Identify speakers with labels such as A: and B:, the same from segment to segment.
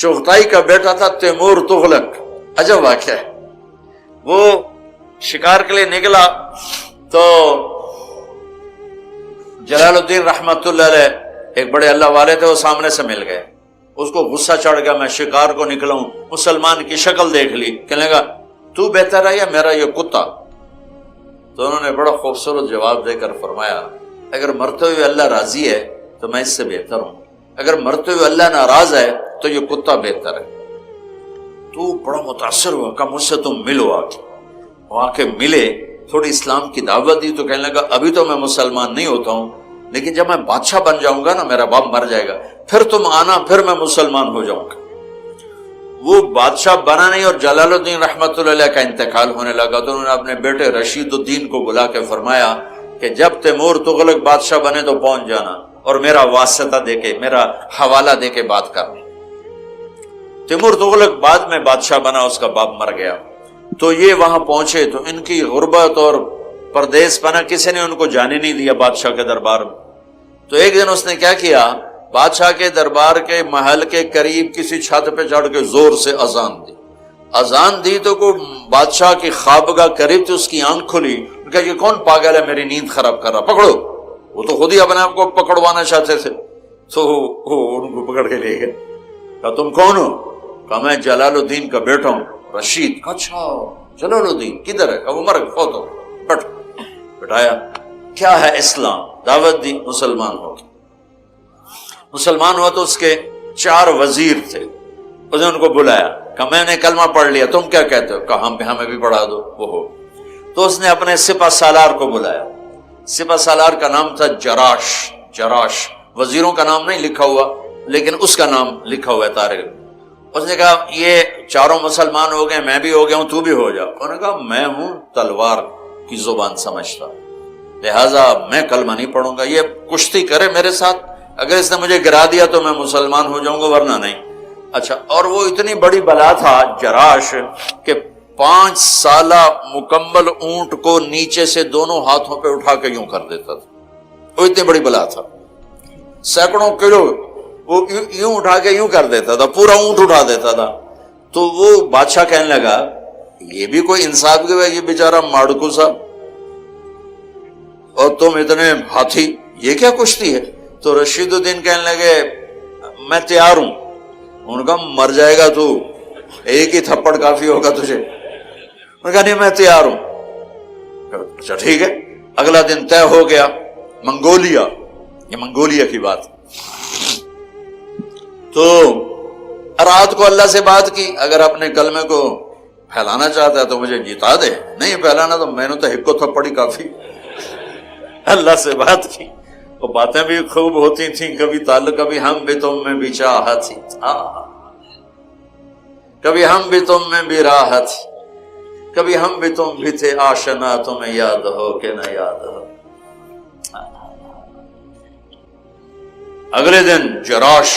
A: چغتائی کا بیٹا تھا تیمور تغلق. عجب واقعہ ہے. وہ شکار کے لیے نکلا تو جلال الدین رحمت اللہ علیہ ایک بڑے اللہ والے تھے، وہ سامنے سے مل گئے. اس کو غصہ چڑھ گیا، میں شکار کو نکلا ہوں، مسلمان کی شکل دیکھ لی، کہنے لگا تو بہتر ہے یا میرا یہ کتا؟ تو انہوں نے بڑا خوبصورت جواب دے کر فرمایا اگر مرتے ہوئے اللہ راضی ہے تو میں اس سے بہتر ہوں، اگر مرتے ہوئے اللہ ناراض ہے تو یہ کتا بہتر ہے. تو بڑا متاثر ہوا کہ مجھ سے تم ملو آ کے. وہ آ کے ملے، تھوڑی اسلام کی دعوت دی تو کہنے لگا ابھی تو میں مسلمان نہیں ہوتا ہوں، لیکن جب میں بادشاہ بن جاؤں گا نا، میرا باپ مر جائے گا، پھر تم آنا، پھر میں مسلمان ہو جاؤں گا. وہ بادشاہ بنا نہیں اور جلال الدین رحمت اللہ علیہ کا انتقال ہونے لگا تو انہوں نے اپنے بیٹے رشید الدین کو بلا کے فرمایا کہ جب تیمور تغلق بادشاہ بنے تو پہنچ جانا اور میرا واسطہ دے کے، میرا حوالہ دے کے بات کرنا. تیمور تغلق بعد میں بادشاہ بنا، اس کا باپ مر گیا. تو یہ وہاں پہنچے تو ان کی غربت اور پردیس پنا کسی نے ان کو جانے نہیں دیا بادشاہ کے دربار میں. تو ایک دن اس نے کیا کیا، بادشاہ کے دربار کے محل کے قریب کسی چھت پہ چڑھ کے زور سے اذان دی تو کوئی بادشاہ کی خوابگاہ قریب تھی، اس کی آنکھ کھلی، کہ یہ کون پاگل ہے میری نیند خراب کر رہا، پکڑو. وہ تو خود ہی اپنے آپ کو پکڑوانا چاہتے تھے تو ان کو پکڑ کے لے گئے. کہا تم کون ہو؟ کہا میں جلال الدین کا بیٹا ہوں. رشید. اچھا جلال الدین کدھر ہے؟ کہا وہ مر گیا، فوت ہو گیا. بٹھایا. کیا ہے اسلام؟ دعوت دی، مسلمان ہو گیا. مسلمان ہوا تو اس کے 4 وزیر تھے، اس نے ان کو بلایا کہ میں نے کلمہ پڑھ لیا، تم کیا کہتے ہو؟ کہا ہمیں بھی پڑھا دو. وہ ہو تو اس نے اپنے سپہ سالار کو بلایا. سپہ سالار کا نام تھا جراش. وزیروں کا نام نہیں لکھا ہوا لیکن اس کا نام لکھا ہوا ہے طارق. اس نے کہا یہ 4 مسلمان ہو گئے، میں بھی ہو گیا ہوں، تو بھی ہو جا. انہوں نے کہا میں ہوں تلوار کی زبان سمجھتا، لہٰذا میں کلمہ نہیں پڑھوں گا. یہ کشتی کرے میرے ساتھ، اگر اس نے مجھے گرا دیا تو میں مسلمان ہو جاؤں گا، ورنہ نہیں. اچھا. اور وہ اتنی بڑی بلا تھا جراش کہ 5 سالہ مکمل اونٹ کو نیچے سے دونوں ہاتھوں پہ اٹھا کے یوں کر دیتا تھا. وہ اتنی بڑی بلا تھا، سینکڑوں کلو وہ یوں اٹھا کے یوں کر دیتا تھا، پورا اونٹ اٹھا دیتا تھا. تو وہ بادشاہ کہنے لگا یہ بھی کوئی انصاف کی ہے، یہ بیچارہ ماڑکو سا اور تم اتنے ہاتھی، یہ کیا کشتی ہے؟ تو رشید الدین کہنے لگے میں تیار ہوں. ان کا مر جائے گا تو، ایک ہی تھپڑ کافی ہوگا تجھے. انہوں نے کہا نہیں میں تیار ہوں. اچھا ٹھیک ہے. اگلا دن طے ہو گیا. منگولیا، یہ منگولیا کی بات. تو رات کو اللہ سے بات کی اگر اپنے کلمے کو پھیلانا چاہتا ہے تو مجھے جتا دے، نہیں پھیلانا تو میں نے تو ہکو تھپڑی کافی. اللہ سے بات کی. وہ باتیں بھی خوب ہوتی تھیں، کبھی تعلق، کبھی ہم بھی تم میں بھی چاہت تھی، کبھی ہم بھی تم میں بھی راحت، کبھی ہم بھی تم بھی تھے آشنا، تمہیں یاد ہو کہ نہ یاد ہو. اگلے دن جراش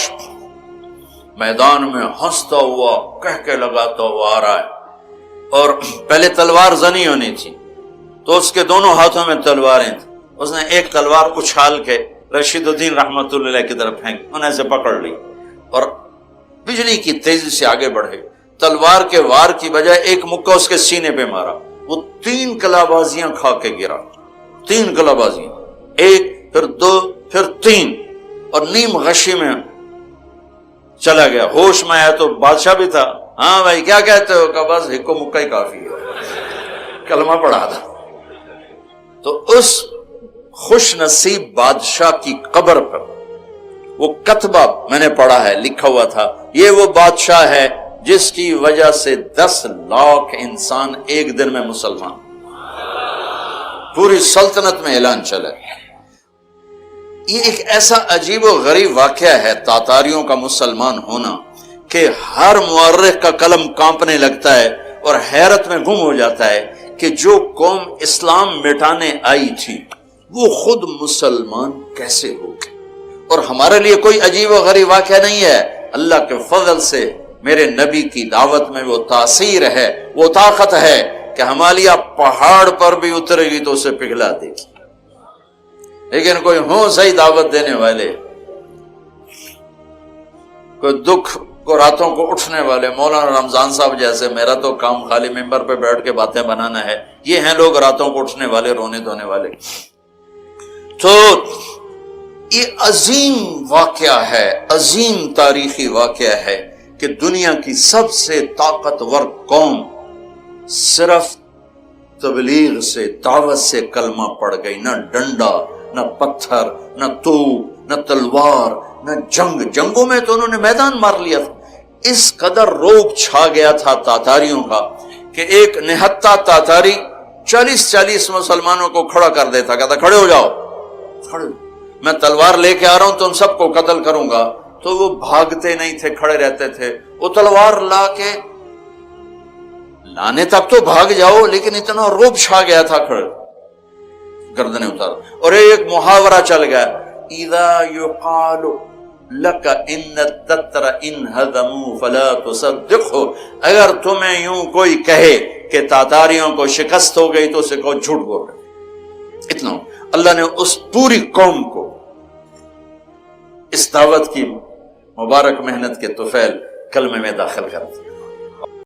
A: میدان میں ہنستا ہوا کہہ کے لگاتا ہوا آ رہا ہے، اور پہلے تلوار زنی ہونی تھی تو اس کے دونوں ہاتھوں میں تلواریں تھیں. اس نے ایک تلوار اچھال کے رشید الدین رحمت اللہ علیہ کی طرف پھینک، انہیں سے پکڑ لی اور بجلی کی تیزی سے آگے بڑھے. تلوار کے وار کی بجائے ایک مکہ اس کے سینے پہ مارا. وہ 3 کلابازیاں کھا کے گرا. 3 کلابازیاں، 1 پھر 2 پھر 3، اور نیم غشی میں چلا گیا. ہوش میں آیا تو بادشاہ بھی تھا. ہاں بھائی کیا کہتے ہو؟ کہ بس ہکو مکہ ہی کافی ہے، کلمہ پڑھا تھا. تو اس خوش نصیب بادشاہ کی قبر پر وہ کتبہ میں نے پڑھا ہے، لکھا ہوا تھا یہ وہ بادشاہ ہے جس کی وجہ سے 10 لاکھ انسان ایک دن میں مسلمان، پوری سلطنت میں اعلان چلا. یہ ایک ایسا عجیب و غریب واقعہ ہے تاتاریوں کا مسلمان ہونا کہ ہر مورخ کا قلم کانپنے لگتا ہے اور حیرت میں گم ہو جاتا ہے کہ جو قوم اسلام مٹانے آئی تھی وہ خود مسلمان کیسے ہو گئے. اور ہمارے لیے کوئی عجیب و غریب واقعہ نہیں ہے. اللہ کے فضل سے میرے نبی کی دعوت میں وہ تاثیر ہے، وہ طاقت ہے کہ ہمالیہ پہاڑ پر بھی اترے گی تو اسے پگھلا دے گی. لیکن کوئی ہو صحیح دعوت دینے والے، کوئی دکھ کو راتوں کو اٹھنے والے مولانا رمضان صاحب جیسے، میرا تو کام خالی ممبر پہ بیٹھ کے باتیں بنانا ہے، یہ ہیں لوگ راتوں کو اٹھنے والے، رونے دھونے والے۔ تو یہ عظیم واقعہ ہے، عظیم تاریخی واقعہ ہے کہ دنیا کی سب سے طاقتور قوم صرف تبلیغ سے، دعوت سے کلمہ پڑ گئی۔ نہ ڈنڈا، نہ پتھر، نہ توپ، نہ تلوار، نہ جنگوں میں تو انہوں نے میدان مار لیا تھا۔ اس قدر روب چھا گیا تھا تاتاریوں کا کہ ایک نہتہ تاتاری 40 مسلمانوں کو کھڑا کر دیتا، کہتا کھڑے ہو جاؤ، کھڑے، میں تلوار لے کے آ رہا ہوں، تم سب کو قتل کروں گا۔ تو وہ بھاگتے نہیں تھے، کھڑے رہتے تھے۔ وہ تلوار لا کے لانے تک تو بھاگ جاؤ، لیکن اتنا روب چھا گیا تھا، کھڑے گردنیں اتار۔ اور ایک محاورہ چل گیا، اذا یقال لک ان التتر ان ہدموا فلا تصدقه، اگر تمہیں یوں کوئی کہے کہ تاتاریوں کو شکست ہو گئی تو اسے کہو جھوٹ بول رہے۔ اتنا اللہ نے اس پوری قوم کو اس دعوت کی مبارک محنت کے طفیل کلمے میں داخل کر دیا۔